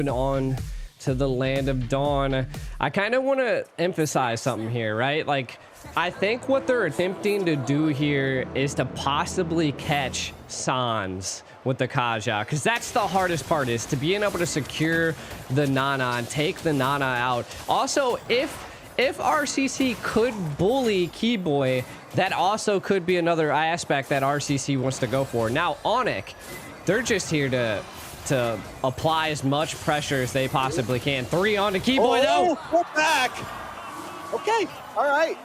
on to the land of dawn. I kind of want to emphasize something here, right? Like, I think what they're attempting to do here is to possibly catch Sans with the Kaja, because that's the hardest part, is to being able to secure the Nana and take the Nana out. Also, if RCC could bully Keyboy, that also could be another aspect that RCC wants to go for. Now, Onic, they're just here to apply as much pressure as they possibly can. 3 on to Keyboy, though. Pull back. Okay, all right.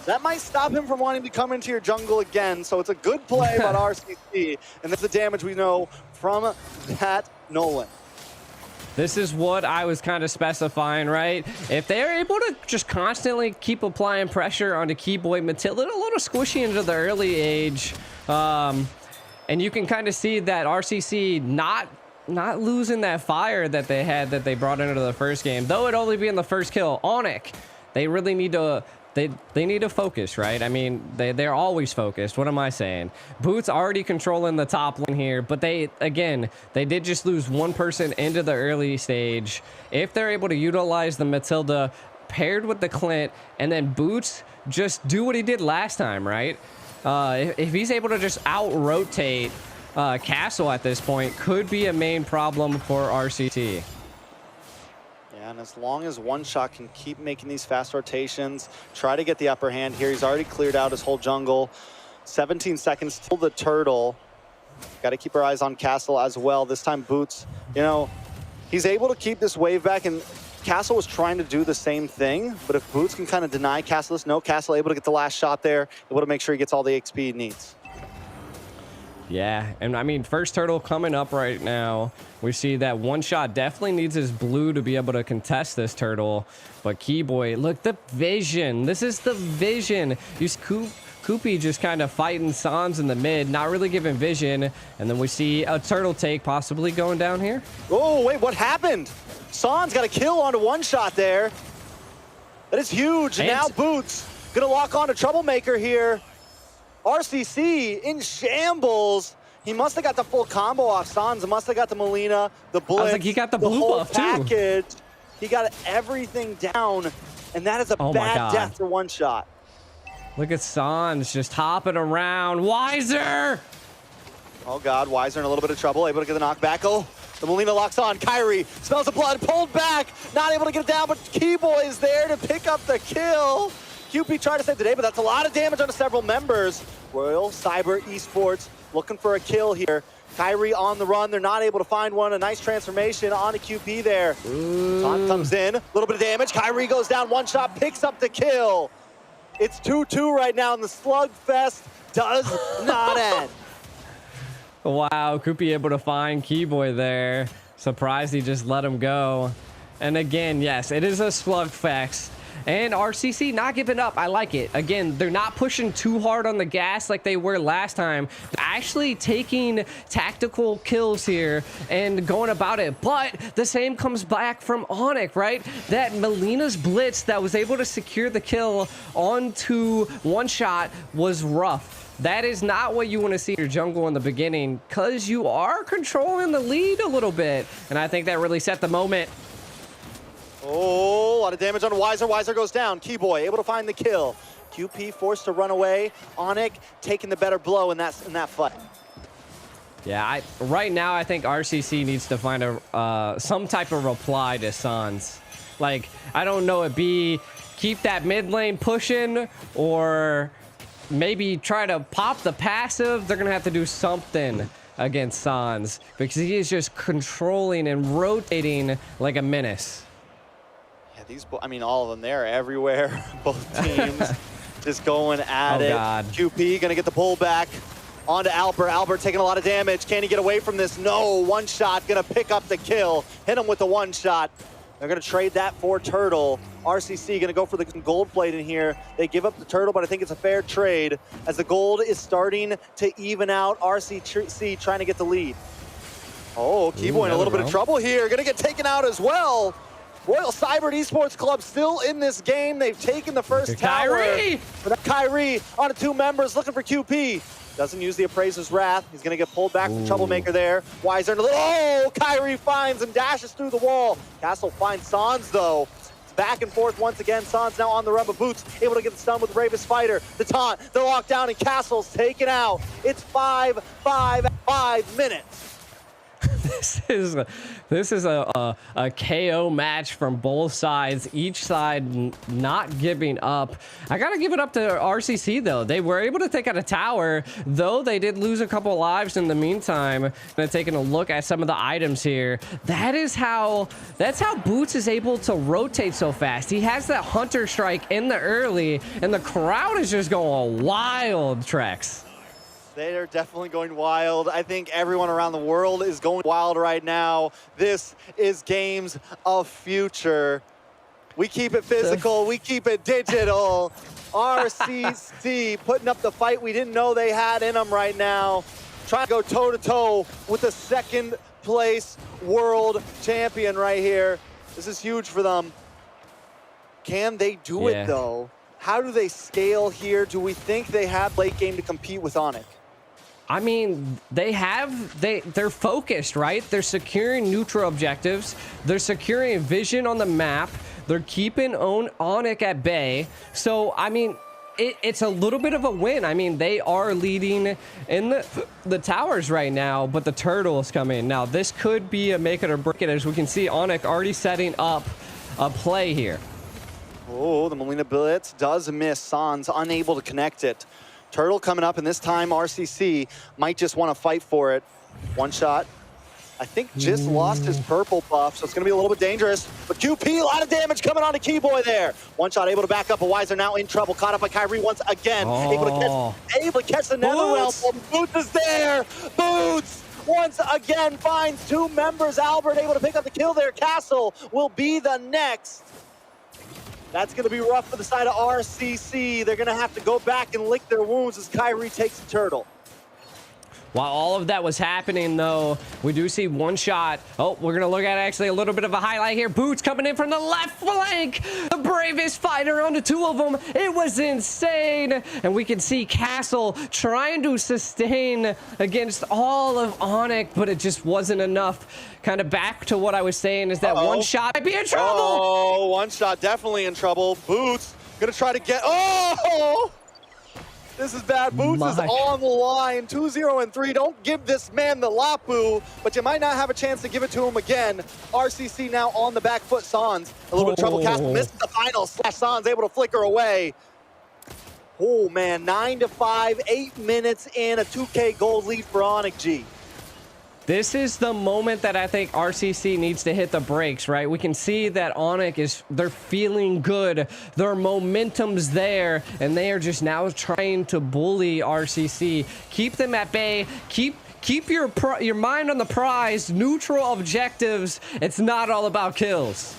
That might stop him from wanting to come into your jungle again, so it's a good play by RCC, and that's the damage we know from that Nolan. This is what I was kind of specifying, right? If they're able to just constantly keep applying pressure onto Keyboy, Matilda a little squishy into the early age, and you can kind of see that RCC not losing that fire that they had, that they brought into the first game, though it only being the first kill. Onic, they really need to they need to focus, right? I mean, they're always focused. What am I saying? Boots already controlling the top lane here, but they did just lose one person into the early stage. If they're able to utilize the Matilda paired with the Clint, and then Boots just do what he did last time, right? If he's able to just out-rotate Castle at this point, could be a main problem for RCT. And as long as One Shot can keep making these fast rotations, try to get the upper hand here. He's already cleared out his whole jungle. 17 seconds till the turtle. Got to keep our eyes on Castle as well. This time Boots, you know, he's able to keep this wave back, and Castle was trying to do the same thing, but if Boots can kind of deny Castle this, no, Castle able to get the last shot there, able to make sure he gets all the XP he needs. Yeah, and I mean, first turtle coming up right now. We see that One Shot definitely needs his blue to be able to contest this turtle. But Keyboy, look, the vision. This is the vision. You see Koopy just kind of fighting Sans in the mid, not really giving vision. And then we see a turtle take possibly going down here. Oh, wait, what happened? Sans got a kill onto One Shot there. That is huge. And now Boots gonna lock on to Troublemaker here. RCC in shambles. He must have got the full combo off Sans. Must have got the Melina, the Blitz. I was like, he got the blue whole buff package. Too. He got everything down, and that is a bad death for One Shot. Look at Sans just hopping around. Wiser! Oh God, Wiser in a little bit of trouble. Able to get the knockback. Oh, the Melina locks on. Kyrie smells the blood, pulled back. Not able to get it down, but Keyboy is there to pick up the kill. QP tried to save the day, but that's a lot of damage onto several members. Royal Cyber Esports looking for a kill here. Kyrie on the run. They're not able to find one. A nice transformation on a QP there. Taunt comes in. A little bit of damage. Kyrie goes down. One Shot picks up the kill. It's 2-2 right now, and the slugfest does not end. Wow, Koopy able to find Keyboy there. Surprised he just let him go. And again, yes, it is a slugfest. And RCC not giving up. I like it. Again, they're not pushing too hard on the gas like they were last time. They're actually taking tactical kills here and going about it. But the same comes back from Onic, right? That Melina's Blitz that was able to secure the kill onto One Shot was rough. That is not what you want to see in your jungle in the beginning, because you are controlling the lead a little bit. And I think that really set the moment. Oh, a lot of damage on Wiser. Wiser goes down. Keyboy able to find the kill. QP forced to run away. Onic taking the better blow in that fight. Yeah, right now I think RCC needs to find a some type of reply to Sans. Like, I don't know, it be keep that mid lane pushing, or maybe try to pop the passive. They're gonna have to do something against Sans, because he is just controlling and rotating like a menace. I mean, all of them, they're everywhere. Both teams just going at it. God. QP gonna get the pullback onto Albert. Albert taking a lot of damage. Can he get away from this? No. One Shot gonna pick up the kill. Hit him with the One Shot. They're gonna trade that for Turtle. RCC gonna go for the gold plate in here. They give up the Turtle, but I think it's a fair trade as the gold is starting to even out. RCC trying to get the lead. Oh, Keyboy in a little bit of trouble here. Gonna get taken out as well. Royal Cyber Esports Club still in this game. They've taken the first tower. Kyrie! But Kyrie on to 2 members looking for QP. Doesn't use the Appraiser's Wrath. He's going to get pulled back from Troublemaker there. Weiser in a little... Oh! Kyrie finds and dashes through the wall. Castle finds Sans, though. It's back and forth once again. Sans now on the run, but Boots able to get the stun with Bravest Fighter. The taunt, the lockdown, and Castle's taken out. It's 5 minutes. This is a KO match from both sides, each side not giving up. I gotta give it up to RCC though. They were able to take out a tower, though they did lose a couple lives in the meantime. And taking a look at some of the items here, that's how Boots is able to rotate so fast. He has that Hunter Strike in the early, and the crowd is just going wild, Trex. They are definitely going wild. I think everyone around the world is going wild right now. This is Games of Future. We keep it physical, we keep it digital. RCC putting up the fight we didn't know they had in them right now. Trying to go toe-to-toe with the second place world champion right here. This is huge for them. Can they do it though? How do they scale here? Do we think they have late game to compete with Onic? I mean, they're focused, right? They're securing neutral objectives. They're securing vision on the map. They're keeping Onic at bay. So, I mean, it's a little bit of a win. I mean, they are leading in the towers right now, but the turtles come in. Now, this could be a make it or break it, as we can see Onic already setting up a play here. Oh, the Molina Blitz does miss. Sans unable to connect it. Turtle coming up, and this time RCC might just want to fight for it. One shot. I think just lost his purple buff, so it's going to be a little bit dangerous. But QP, a lot of damage coming on to Keyboy there. One shot able to back up, but Weiser now in trouble. Caught up by Kyrie once again. Able to catch the Netherrealm. Boots is there. Boots once again finds two members. Albert able to pick up the kill there. Castle will be the next. That's going to be rough for the side of RCC. They're going to have to go back and lick their wounds as Kyrie takes the turtle. While all of that was happening, though, we do see one shot. Oh, we're going to look at actually a little bit of a highlight here. Boots coming in from the left flank. The Bravest Fighter onto two of them. It was insane. And we can see Castle trying to sustain against all of Onic, but it just wasn't enough. Kind of back to what I was saying is that one shot might be in trouble. Oh, one shot definitely in trouble. Boots going to try to get... Oh! This is bad. Boots is on the line. 2-0 and 3. Don't give this man the Lapu, but you might not have a chance to give it to him again. RCC now on the back foot. Sans, a little bit of trouble. Castle misses the final slash. Sans able to flicker away. Oh, man. 9-5, 8 minutes in. A 2K gold lead for Onic G. This is the moment that I think RCC needs to hit the brakes, right? We can see that Onic they're feeling good. Their momentum's there, and they are just now trying to bully RCC. Keep them at bay. Keep your mind on the prize. Neutral objectives. It's not all about kills.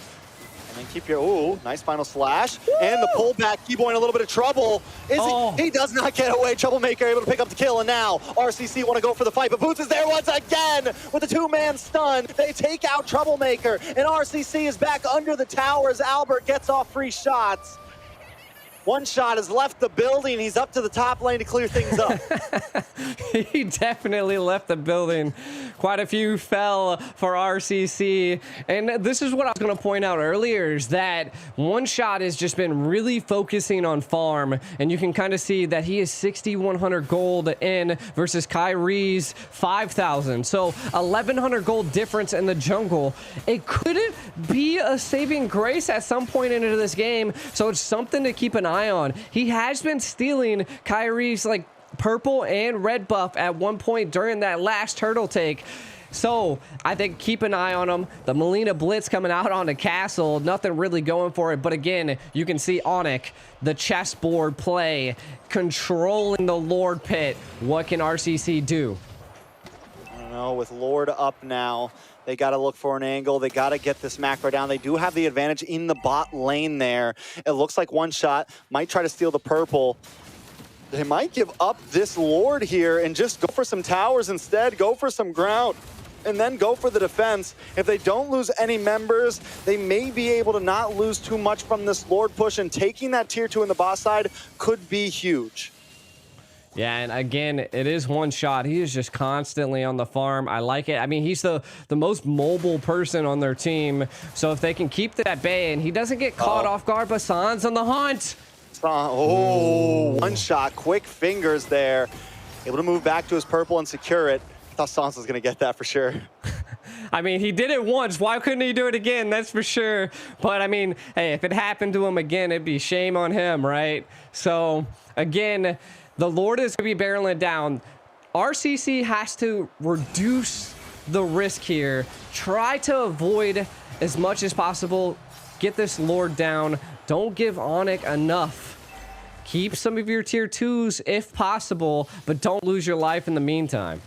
And then keep your, ooh, nice final slash. Woo! And the pullback, Keyboy in a little bit of trouble. He does not get away. Troublemaker able to pick up the kill, and now RCC want to go for the fight, but Boots is there once again with a two-man stun. They take out Troublemaker, and RCC is back under the towers. Albert gets off free shots. One shot has left the building. He's up to the top lane to clear things up. He definitely left the building. Quite a few fell for RCC. And this is what I was going to point out earlier, is that One Shot has just been really focusing on farm. And you can kind of see that he is 6,100 gold in versus Kyrie's 5,000. So 1,100 gold difference in the jungle. It couldn't be a saving grace at some point into this game. So it's something to keep an eye on. He has been stealing Kyrie's like purple and red buff at one point during that last turtle take. So I think keep an eye on him. The Molina Blitz coming out on the castle. Nothing really going for it. But again, you can see Onic, the chessboard play, controlling the Lord Pit. What can RCC do? I don't know. With Lord up now, they got to look for an angle. They got to get this macro down. They do have the advantage in the bot lane there. It looks like One Shot might try to steal the purple. They might give up this Lord here and just go for some towers instead. Go for some ground and then go for the defense. If they don't lose any members, they may be able to not lose too much from this Lord push, and taking that tier 2 in the bot side could be huge. Yeah, and again, it is one shot. He is just constantly on the farm. I like it. I mean, he's the most mobile person on their team. So if they can keep that at bay and he doesn't get caught off guard, but San's on the hunt. One shot, quick fingers there. Able to move back to his purple and secure it. I thought Sans was going to get that for sure. I mean, he did it once. Why couldn't he do it again? That's for sure. But, I mean, hey, if it happened to him again, it'd be shame on him, right? So, again, the Lord is going to be barreling down. RCC has to reduce the risk here. Try to avoid as much as possible. Get this Lord down. Don't give Onic enough. Keep some of your tier 2s if possible, but don't lose your life in the meantime.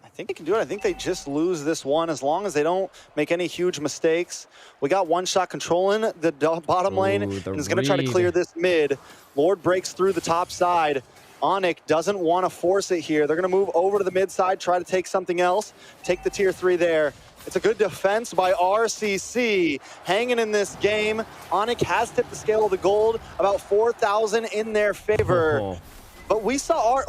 I think they can do it. I think they just lose this one as long as they don't make any huge mistakes. We got one shot controlling the bottom lane and is going to try to clear this mid. Lord breaks through the top side. Onic doesn't want to force it here. They're going to move over to the mid side, try to take something else, take the tier 3 there. It's a good defense by RCC, hanging in this game. Onic has tipped the scale of the gold, about 4,000 in their favor. But we saw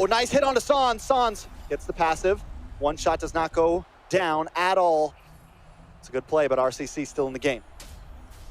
nice hit onto Sans. Sans gets the passive. One shot does not go down at all. It's a good play, but RCC still in the game.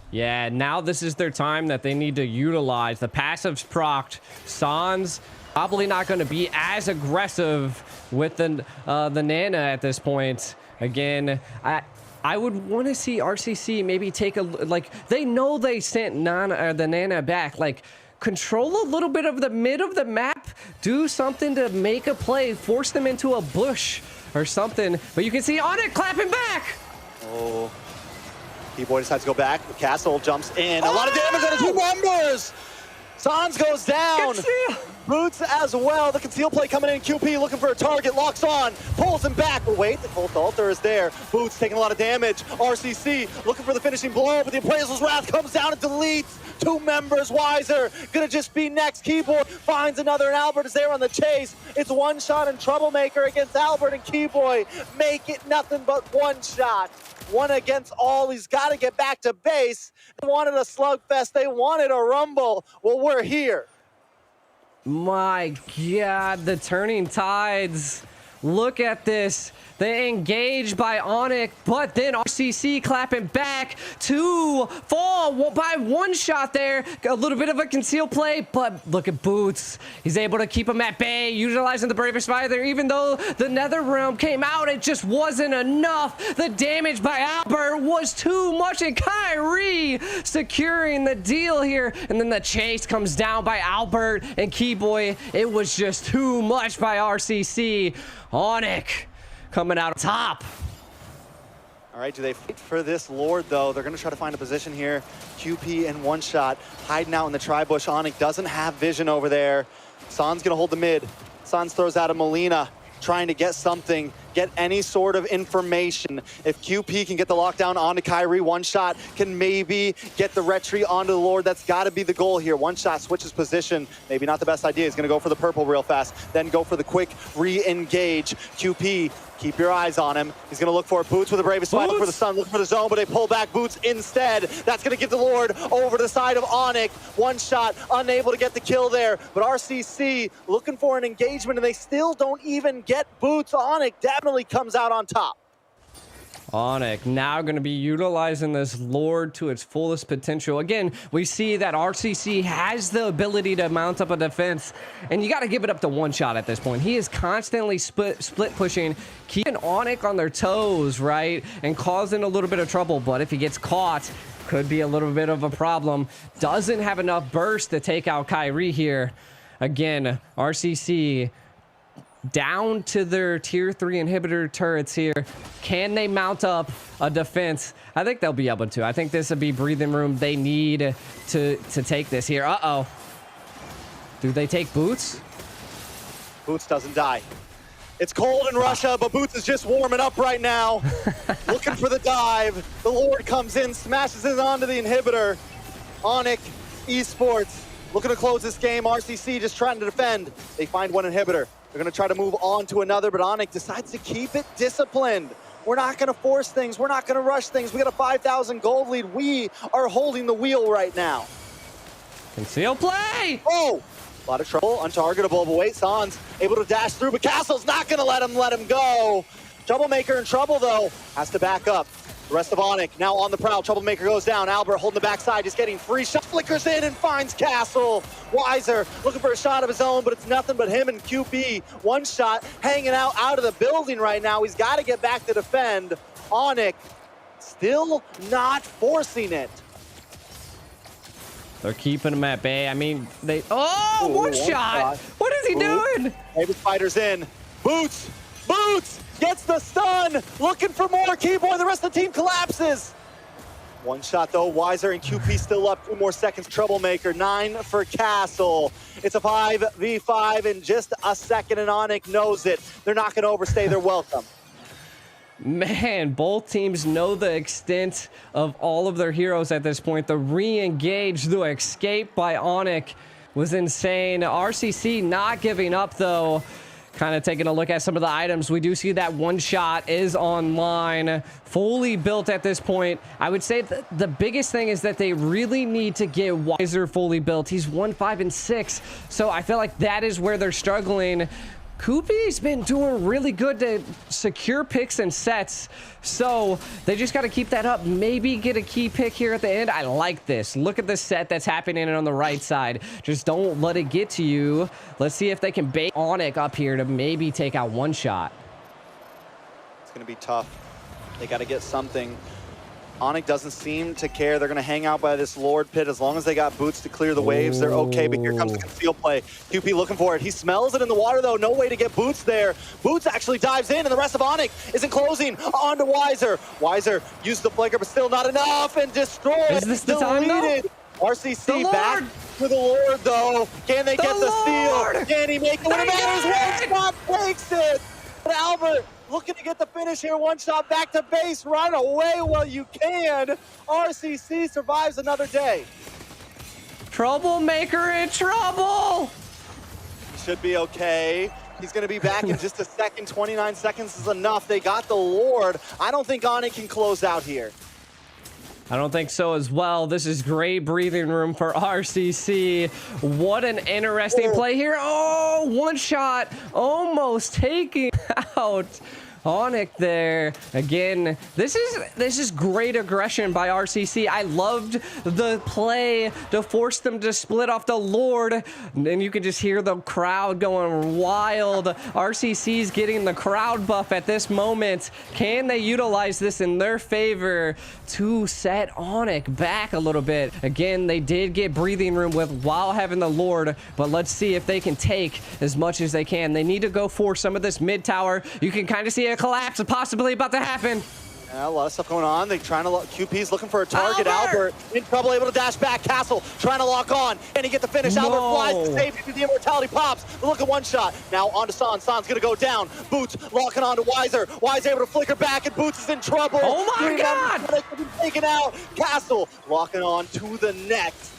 Yeah, now this is their time that they need to utilize. The passive's procced. Sans probably not going to be as aggressive with the Nana at this point. Again, I would want to see RCC maybe take a, like, they know they sent the Nana back. Like, control a little bit of the mid of the map. Do something to make a play. Force them into a bush or something. But you can see Onic clapping back. Oh. T-Boy decides to go back. The castle jumps in. A lot of damage on his 2 members. Sans goes down. Boots as well. The conceal play coming in. QP looking for a target. Locks on. Pulls him back. But wait, the Cult Altar is there. Boots taking a lot of damage. RCC looking for the finishing blow, but the Appraisal's Wrath comes down and deletes 2 members. Wiser gonna just be next. Keyboard finds another, and Albert is there on the chase. It's one shot and Troublemaker against Albert, and Keyboy make it nothing but one shot. One against all. He's got to get back to base. They wanted a slugfest. They wanted a rumble. Well, we're here. My God, the turning tides. Look at this. They engaged by Onic, but then RCC clapping back to fall by one shot there. A little bit of a conceal play, but look at Boots. He's able to keep him at bay, utilizing the Bravest Fire there. Even though the Nether Realm came out, it just wasn't enough. The damage by Albert was too much, and Kyrie securing the deal here. And then the chase comes down by Albert and Keyboy. It was just too much by RCC. Onic coming out top. All right, do they fight for this Lord, though? They're going to try to find a position here. QP in one shot, hiding out in the tri-bush. Onic doesn't have vision over there. Sans going to hold the mid. Sans throws out a Molina, trying to get something, get any sort of information. If QP can get the lockdown onto Kyrie, one shot can maybe get the retreat onto the Lord. That's got to be the goal here. One shot switches position. Maybe not the best idea. He's going to go for the purple real fast, then go for the quick re-engage. QP, keep your eyes on him. He's going to look for Boots with the Bravest Fire, look for the Sun, look for the zone, but they pull back Boots instead. That's going to give the Lord over to the side of Onic. One shot, unable to get the kill there, but RCC looking for an engagement, and they still don't even get Boots. Onic definitely comes out on top. Onic now going to be utilizing this Lord to its fullest potential. Again, we see that RCC has the ability to mount up a defense, and you got to give it up to one shot at this point. He is constantly split pushing, keeping Onic on their toes, right, and causing a little bit of trouble. But if he gets caught, could be a little bit of a problem. Doesn't have enough burst to take out Kyrie here. Again, RCC down to their tier 3 inhibitor turrets here. Can they mount up a defense? I think they'll be able to. I think this would be breathing room they need to take this here. Uh-oh. Do they take Boots? Boots doesn't die. It's cold in Russia, but Boots is just warming up right now. Looking for the dive. The Lord comes in, smashes it onto the inhibitor. Onic Esports looking to close this game. RCC just trying to defend. They find one inhibitor. They're going to try to move on to another, but Onic decides to keep it disciplined. We're not going to force things. We're not going to rush things. We got a 5,000 gold lead. We are holding the wheel right now. Conceal play! Oh! A lot of trouble, untargetable, but wait, Sans able to dash through, but Castle's not gonna let him go. Troublemaker in trouble though, has to back up. The rest of Onic now on the prowl. Troublemaker goes down. Albert holding the backside, just getting free shot. Flickers in and finds Castle. Weiser looking for a shot of his own, but it's nothing but him and QP. One shot hanging out of the building right now. He's got to get back to defend. Onic still not forcing it. They're keeping him at bay. I mean, they... Oh, one shot! What is he doing? Maybe Spider's in. Boots! Boots! Gets the stun! Looking for more. Keyboy, the rest of the team collapses. One shot though, Weiser and QP still up. 2 more seconds. Troublemaker, 9 for Castle. It's a 5v5 in just a second, and Onic knows it. They're not gonna overstay their welcome. Man, both teams know the extent of all of their heroes at this point. The re-engage, the escape by Onic was insane. RCC not giving up though. Kind of taking a look at some of the items. We do see that one shot is online, fully built at this point. I would say that the biggest thing is that they really need to get Weiser fully built. He's 1, 5, and 6. So I feel like that is where they're struggling. Kupi's been doing really good to secure picks and sets, so they just got to keep that up. Maybe get a key pick here at the end. I like this. Look at the set that's happening on the right side. Just don't let it get to you. Let's see if they can bait Onic up here to maybe take out one shot. It's going to be tough. They got to get something. Onic doesn't seem to care. They're going to hang out by this Lord pit. As long as they got boots to clear the waves, they're okay. But here comes the conceal play. QP looking for it. He smells it in the water, though. No way to get boots there. Boots actually dives in, and the rest of Onic isn't closing. On to Weiser. Weiser used the flanker, but still not enough, and destroyed. Is this the time, though? RCC back to the Lord, though. Can they get the steal? Can he make it? When it matters, one shot takes it. But Albert looking to get the finish here. One shot back to base. Run away while you can. RCC survives another day. Troublemaker in trouble. He should be okay. He's going to be back in just a second. 29 seconds is enough. They got the Lord. I don't think Onic can close out here. I don't think so as well. This is great breathing room for RCC. What an interesting play here. Oh, one shot almost taking out Onic there. Again, this is great aggression by RCC. I loved the play to force them to split off the Lord. And you can just hear the crowd going wild. RCC's getting the crowd buff at this moment. Can they utilize this in their favor to set Onic back a little bit? Again, they did get breathing room while having the Lord, but let's see if they can take as much as they can. They need to go for some of this mid tower. You can kind of see a collapse possibly about to happen. Yeah, a lot of stuff going on. They're trying to QP's looking for a target. Albert in trouble, able to dash back. Castle trying to lock on, and he get the finish. Albert flies to safety. The immortality pops. Look at one shot. Now on to Sans. Sans gonna go down. Boots locking on to Weiser. Weiser able to flicker back, and Boots is in trouble. Oh my God! Taken out. Castle locking on to the next.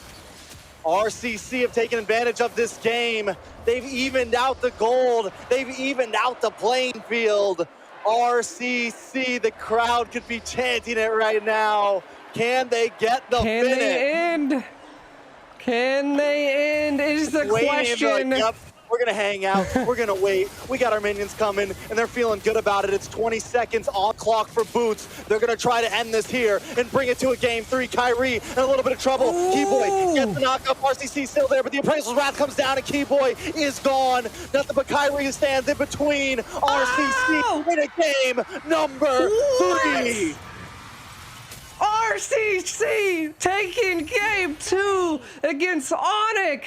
RCC have taken advantage of this game. They've evened out the gold. They've evened out the playing field. RCC, the crowd could be chanting it right now. Can they get the finish? Can they end? Can they end is the question. Like, yep, we're going to hang out. We're going to wait. We got our minions coming, and they're feeling good about it. It's 20 seconds on clock for Boots. They're going to try to end this here and bring it to a game 3. Kyrie in a little bit of trouble. Ooh. Keyboy gets the knock up. RCC still there, but the Appraisal's Wrath comes down, and Keyboy is gone. Nothing but Kyrie stands in between. RCC in a game number 3. RCC taking game 2 against Onic.